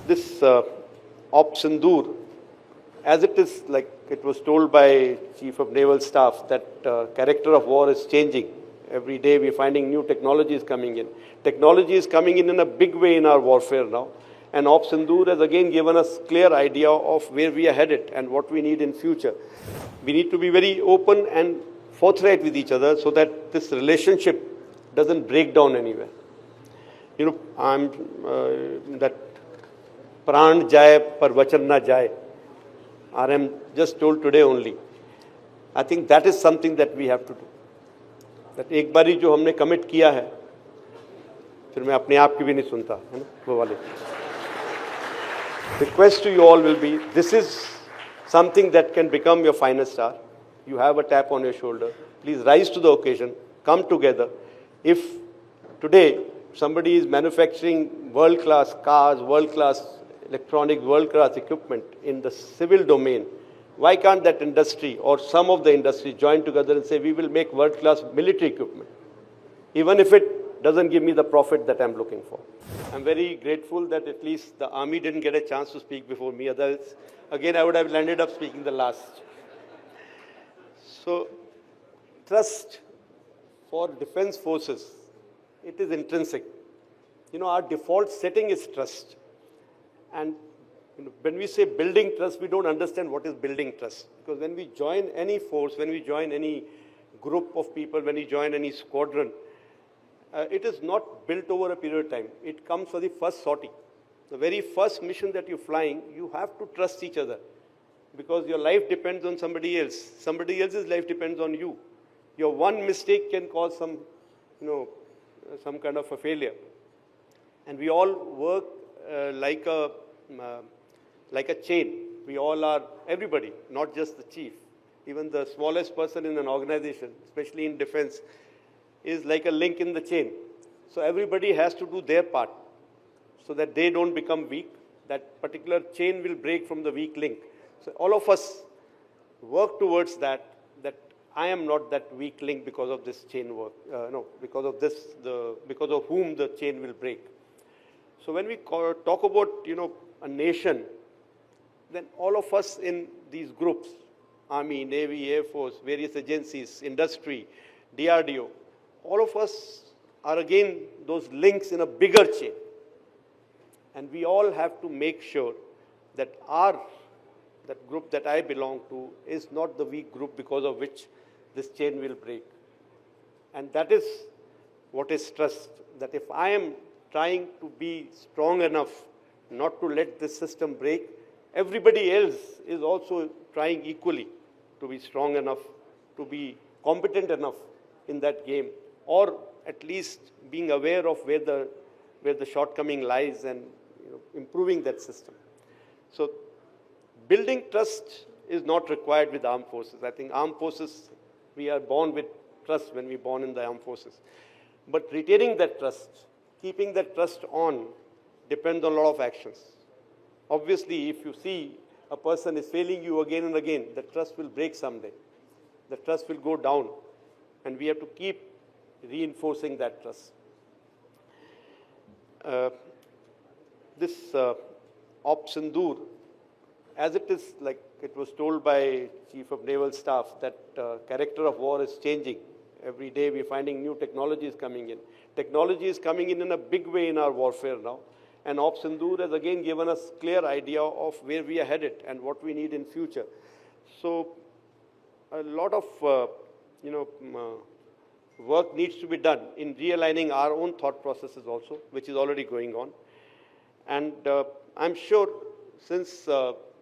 This Op Sindoor, as it is, like it was told by Chief of Naval Staff, that character of war is changing. Every day we're finding new technologies coming in. Technology is coming in a big way in our warfare now. And Op Sindoor has again given us clear idea of where we are headed and what we need in future. We need to be very open and forthright with each other so that this relationship doesn't break down anywhere. You know, I'm that pran jaye par vachan na jaye. RM just told today only. I think that is something that we have to do. That एक बारी जो हमने commit किया है, फिर मैं अपने आप की भी नहीं सुनता, है ना, वो वाले. Request to you all will be, this is something that can become your finest star. You have a tap on your shoulder. Please rise to the occasion, come together. If today somebody is manufacturing world-class cars, world-class electronics, world-class equipment in the civil domain, why can't that industry or some of the industry join together and say, we will make world-class military equipment, even if it doesn't give me the profit that I'm looking for. I'm very grateful that at least the army didn't get a chance to speak before me. Otherwise, again, I would have landed up speaking the last. So, trust for defense forces, it is intrinsic. You know, our default setting is trust. And when we say building trust, we don't understand what is building trust. Because when we join any force, when we join any group of people, when we join any squadron, it is not built over a period of time. It comes for the first sortie. The very first mission that you're flying, you have to trust each other. Because your life depends on somebody else. Somebody else's life depends on you. Your one mistake can cause some, some kind of a failure. And we all work like a chain. We all are, everybody, not just the chief. Even the smallest person in an organization, especially in defense, is like a link in the chain. So everybody has to do their part so that they don't become weak. That particular chain will break from the weak link. So all of us work towards that I am not that weak link because of this chain work, because of whom the chain will break. So when we talk about, a nation, then all of us in these groups, Army, Navy, Air Force, various agencies, industry, DRDO, all of us are again those links in a bigger chain. And we all have to make sure that that group that I belong to is not the weak group because of which this chain will break. And that is what is trust. That if I am trying to be strong enough not to let this system break, everybody else is also trying equally to be strong enough, to be competent enough in that game, or at least being aware of where the shortcoming lies and improving that system. So building trust is not required with armed forces. I think armed forces, we are born with trust when we're born in the armed forces. But retaining that trust, keeping that trust on, depends on a lot of actions. Obviously, if you see a person is failing you again and again, the trust will break someday. The trust will go down. And we have to keep reinforcing that trust. This Op Sindoor, as it is, like it was told by Chief of Naval Staff, that character of war is changing. Every day we're finding new technologies coming in. Technology is coming in a big way in our warfare now. And Op Sindoor has again given us clear idea of where we are headed and what we need in future. So a lot of work needs to be done in realigning our own thought processes also, which is already going on. And I'm sure since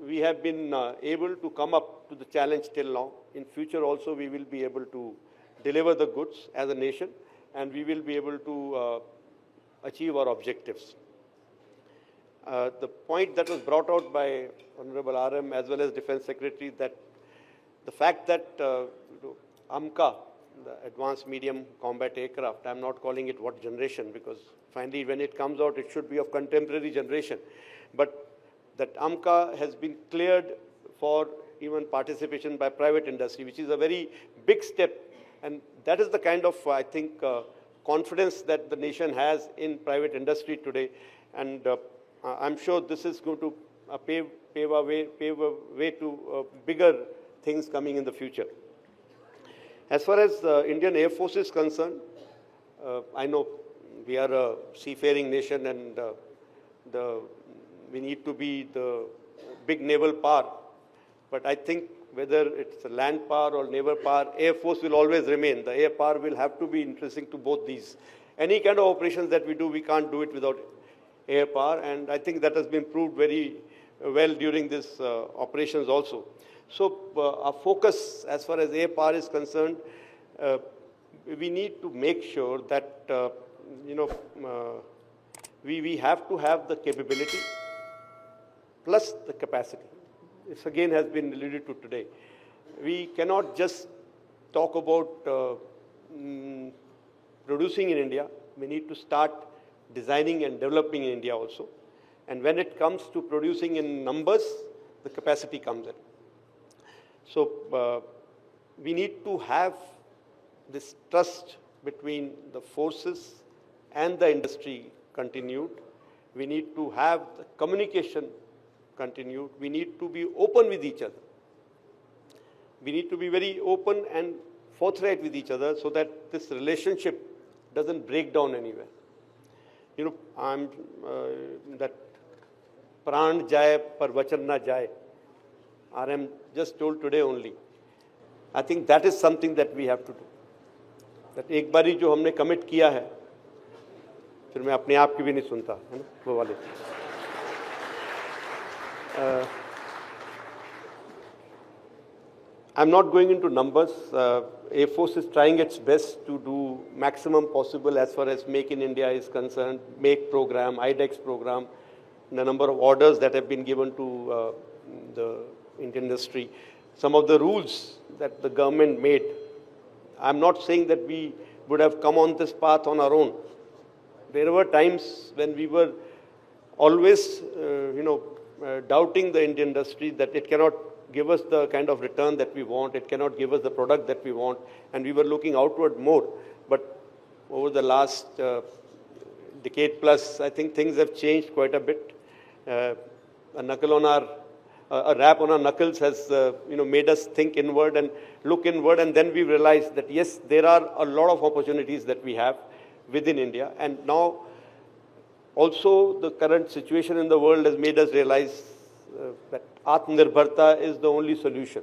we have been able to come up to the challenge till now, in future also we will be able to deliver the goods as a nation, and we will be able to achieve our objectives. The point that was brought out by Honorable RM as well as Defense Secretary, that the fact that AMCA, the Advanced Medium Combat Aircraft, I'm not calling it what generation, because finally when it comes out it should be of contemporary generation, but that AMCA has been cleared for even participation by private industry, which is a very big step. And that is the kind of, I think, confidence that the nation has in private industry today. And I'm sure this is going to pave a way to bigger things coming in the future. As far as the Indian Air Force is concerned, I know we are a seafaring nation and we need to be the big naval power. But I think whether it's a land power or naval power, Air Force will always remain. The air power will have to be interesting to both these. Any kind of operations that we do, we can't do it without air power. And I think that has been proved very well during these operations also. So our focus as far as air power is concerned, we need to make sure that, we have to have the capability plus the capacity. This again has been alluded to today. We cannot just talk about producing in India. We need to start designing and developing in India also. And when it comes to producing in numbers, the capacity comes in. So we need to have this trust between the forces and the industry continued. We need to have the communication continued. We need to be open with each other. We need to be very open and forthright with each other so that this relationship doesn't break down anywhere. I'm that pran jaye par vachan na jaye. RM just told today only. I think that is something that we have to do. That एक बारी जो हमने commit किया है, फिर मैं अपने आप की भी नहीं सुनता, है ना, वो वाले. I'm not going into numbers. Air Force is trying its best to do maximum possible as far as Make in India is concerned, MAKE program, IDEX program, the number of orders that have been given to the Indian industry, some of the rules that the government made. I'm not saying that we would have come on this path on our own. There were times when we were always, doubting the Indian industry that it cannot give us the kind of return that we want, it cannot give us the product that we want, and we were looking outward more. But over the last decade plus, I think things have changed quite a bit. A rap on our knuckles has made us think inward and look inward, and then we realized that yes, there are a lot of opportunities that we have within India, and now also the current situation in the world has made us realize that Atmanirbharta is the only solution.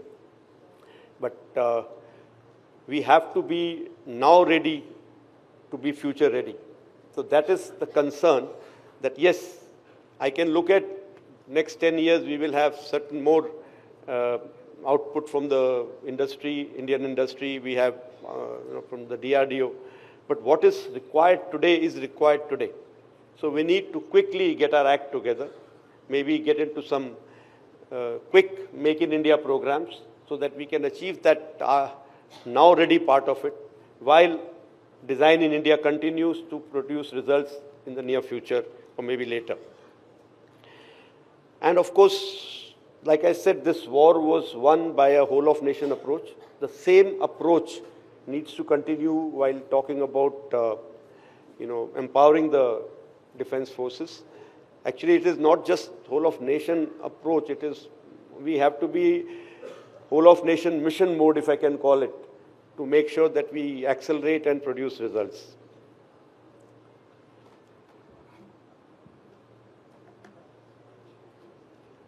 But we have to be now ready to be future ready. So that is the concern, that yes, I can look at next 10 years, we will have certain more output from the industry, Indian industry, we have from the DRDO. But what is required today is required today. So we need to quickly get our act together, maybe get into some quick Make in India programs so that we can achieve that now ready part of it, while Design in India continues to produce results in the near future or maybe later. And of course, like I said, this war was won by a whole of nation approach. The same approach needs to continue while talking about empowering the defense forces. Actually, it is not just whole of nation approach. It is, we have to be whole of nation mission mode, if I can call it, to make sure that we accelerate and produce results.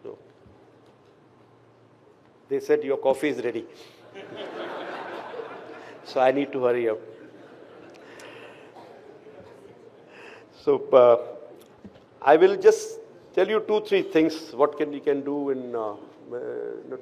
So, they said your coffee is ready. So I need to hurry up. So I will just tell you 2-3 things what we can do in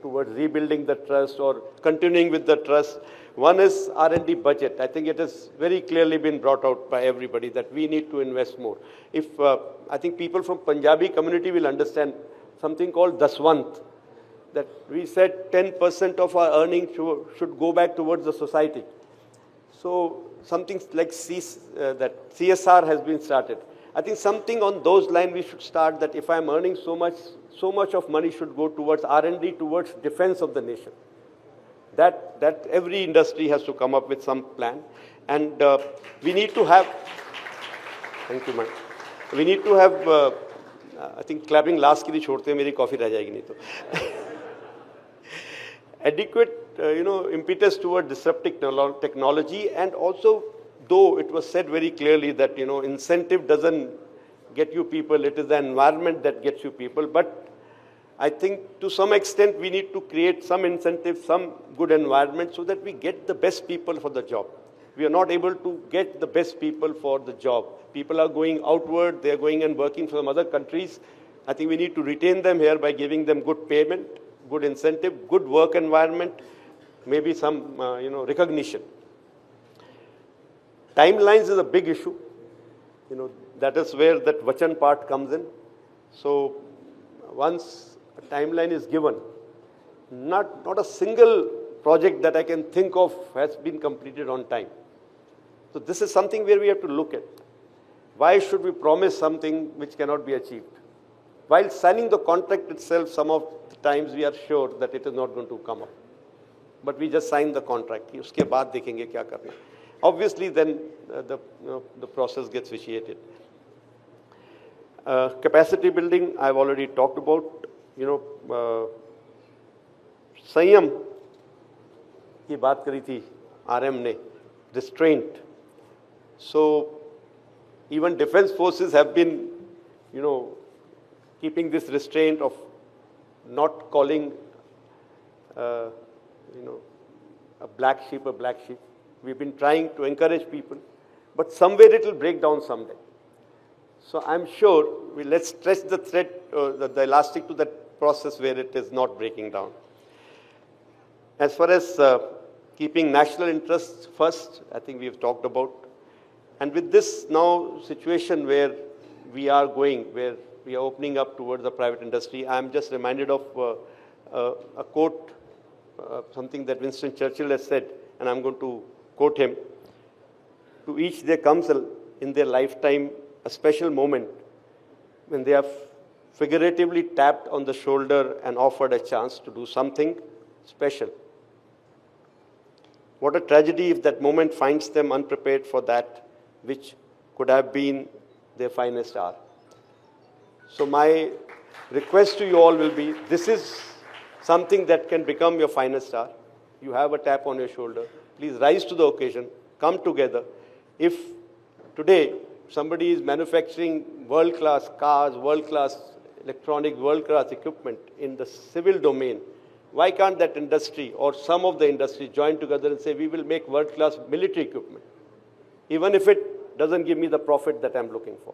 towards rebuilding the trust or continuing with the trust. One is R&D budget. I think it has very clearly been brought out by everybody that we need to invest more. If I think people from Punjabi community will understand something called Daswant, that we said 10% of our earnings should go back towards the society. So something like that CSR has been started. I think something on those lines we should start, that if I'm earning so much of money should go towards R&D, towards defense of the nation. That every industry has to come up with some plan. And we need to have, thank you, ma'am. We need to have I think clapping last के लिए छोड़ते हैं, मेरी coffee रह जाएगी नहीं तो. Adequate, impetus toward disruptive technology, and also, though it was said very clearly that, incentive doesn't get you people, it is the environment that gets you people. But I think to some extent we need to create some incentive, some good environment so that we get the best people for the job. We are not able to get the best people for the job. People are going outward, they are going and working from other countries. I think we need to retain them here by giving them good payment, good incentive, good work environment, maybe some recognition. Timelines is a big issue. That is where that Vachan part comes in. So once a timeline is given, not a single project that I can think of has been completed on time. So this is something where we have to look at. Why should we promise something which cannot be achieved? While signing the contract itself, some of the times we are sure that it is not going to come up. But we just sign the contract. Uske baad dekhenge kya karna. Obviously, then the process gets vitiated. Capacity building, I've already talked about. संयम की बात करी थी RM ने, restraint. So even defense forces have been, keeping this restraint of not calling, a black sheep a black sheep. We've been trying to encourage people, but somewhere it will break down someday. So I'm sure let's stretch the thread, the elastic to that process where it is not breaking down. As far as keeping national interests first, I think we've talked about. And with this now situation where we are going, where we are opening up towards the private industry, I'm just reminded of a quote, something that Winston Churchill has said, and I'm going to quote him. To each there comes in their lifetime a special moment when they are figuratively tapped on the shoulder and offered a chance to do something special. What a tragedy if that moment finds them unprepared for that which could have been their finest hour. So my request to you all will be, this is something that can become your finest hour. You have a tap on your shoulder. Please rise to the occasion, come together. If today somebody is manufacturing world-class cars, world-class electronic, world-class equipment in the civil domain, why can't that industry or some of the industry join together and say, we will make world-class military equipment, even if it doesn't give me the profit that I'm looking for.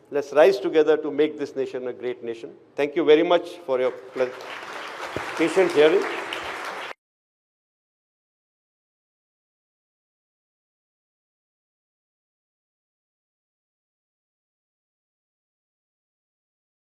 Let's rise together to make this nation a great nation. Thank you very much for your patient hearing.